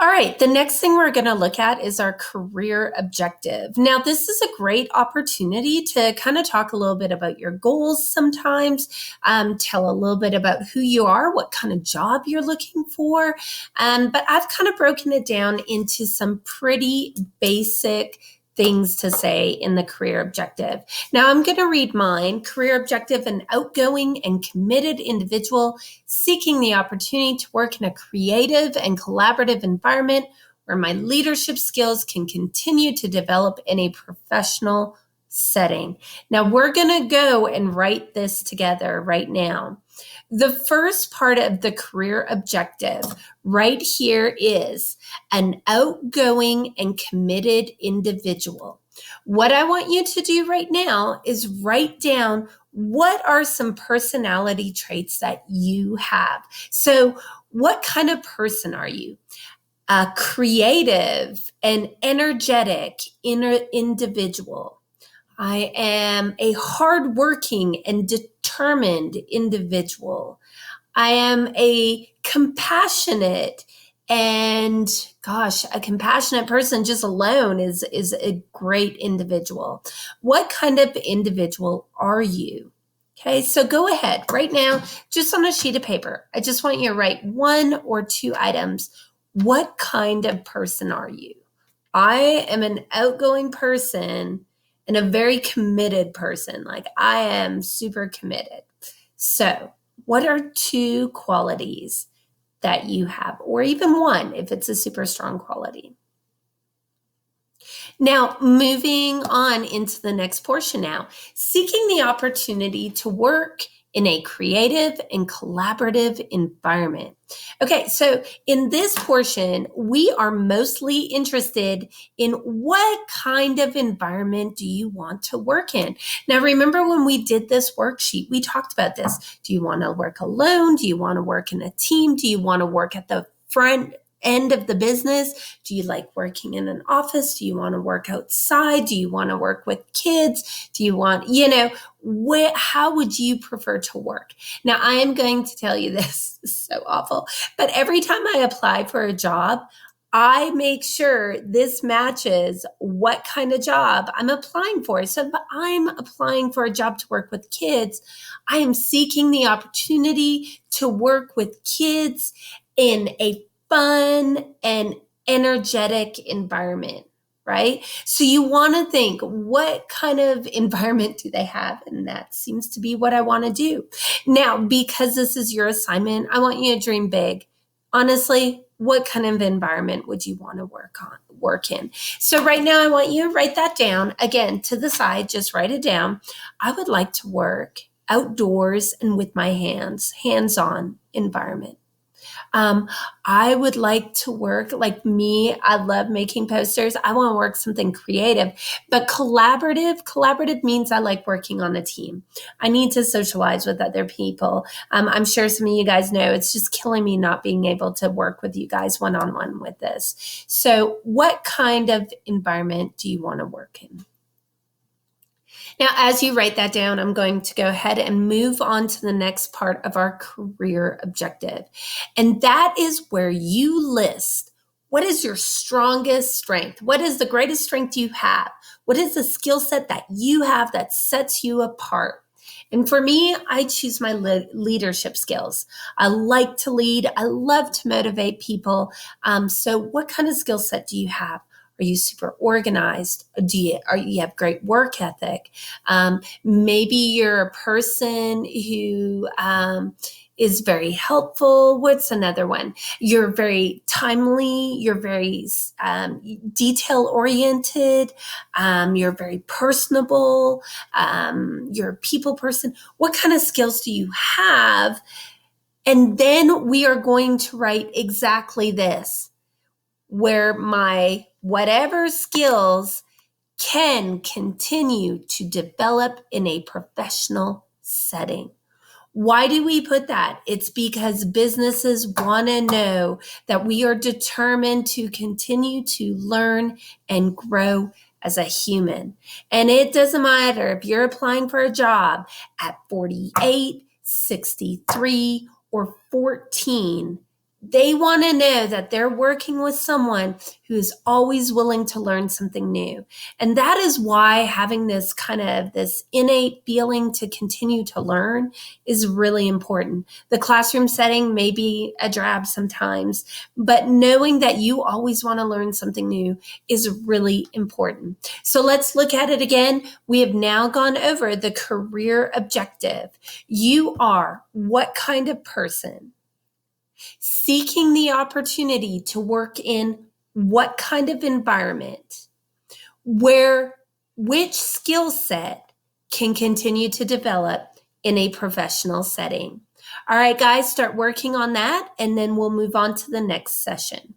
All right, the next thing we're going to look at is our career objective. Now, this is a great opportunity to kind of talk a little bit about your goals sometimes, tell a little bit about who you are, what kind of job you're looking for. But I've kind of broken it down into some pretty basic things to say in the career objective. Now I'm going to read mine. Career objective: an outgoing and committed individual seeking the opportunity to work in a creative and collaborative environment where my leadership skills can continue to develop in a professional setting. Now we're going to go and write this together right now. The first part of the career objective right here is an outgoing and committed individual. What I want you to do right now is write down what are some personality traits that you have. So what kind of person are you? A creative and energetic individual. I am a hardworking and determined individual. I am a compassionate and a compassionate person just alone is a great individual. What kind of individual are you? Okay, so go ahead right now, just on a sheet of paper. I just want you to write one or two items. What kind of person are you? I am an outgoing person and a very committed person. Like I am super committed. So what are two qualities that you have, or even one if it's a super strong quality? Now, moving on into the next portion now, seeking the opportunity to work in a creative and collaborative environment. Okay, so in this portion, we are mostly interested in what kind of environment do you want to work in? Now, remember when we did this worksheet, we talked about this. Do you want to work alone? Do you want to work in a team? Do you want to work at the front end of the business? Do you like working in an office? Do you want to work outside? Do you want to work with kids? Do you want, how would you prefer to work? Now, I am going to tell you this is so awful, but every time I apply for a job, I make sure this matches what kind of job I'm applying for. So if I'm applying for a job to work with kids, I am seeking the opportunity to work with kids in a fun and energetic environment, right? So you want to think, what kind of environment do they have? And that seems to be what I want to do. Now, because this is your assignment, I want you to dream big. Honestly, what kind of environment would you want to work in? So right now, I want you to write that down. Again, to the side, just write it down. I would like to work outdoors and with my hands-on environment. I would like to work like me. I love making posters. I want to work something creative, but collaborative means I like working on a team. I need to socialize with other people. I'm sure some of you guys know it's just killing me not being able to work with you guys one-on-one with this. So what kind of environment do you want to work in? Now, as you write that down, I'm going to go ahead and move on to the next part of our career objective. And that is where you list what is your strongest strength? What is the greatest strength you have? What is the skill set that you have that sets you apart? And for me, I choose my leadership skills. I like to lead. I love to motivate people. So what kind of skill set do you have? Are you super organized? Do you have great work ethic? Maybe you're a person who is very helpful. What's another one? You're very timely. You're very detail oriented. You're very personable. You're a people person. What kind of skills do you have? And then we are going to write exactly this, where my whatever skills can continue to develop in a professional setting. Why do we put that? It's because businesses want to know that we are determined to continue to learn and grow as a human. And it doesn't matter if you're applying for a job at 48, 63, or 14, They want to know that they're working with someone who is always willing to learn something new. And that is why having this kind of this innate feeling to continue to learn is really important. The classroom setting may be a drag sometimes, but knowing that you always want to learn something new is really important. So let's look at it again. We have now gone over the career objective. You are what kind of person? Seeking the opportunity to work in what kind of environment, where which skill set can continue to develop in a professional setting. All right, guys, start working on that, and then we'll move on to the next session.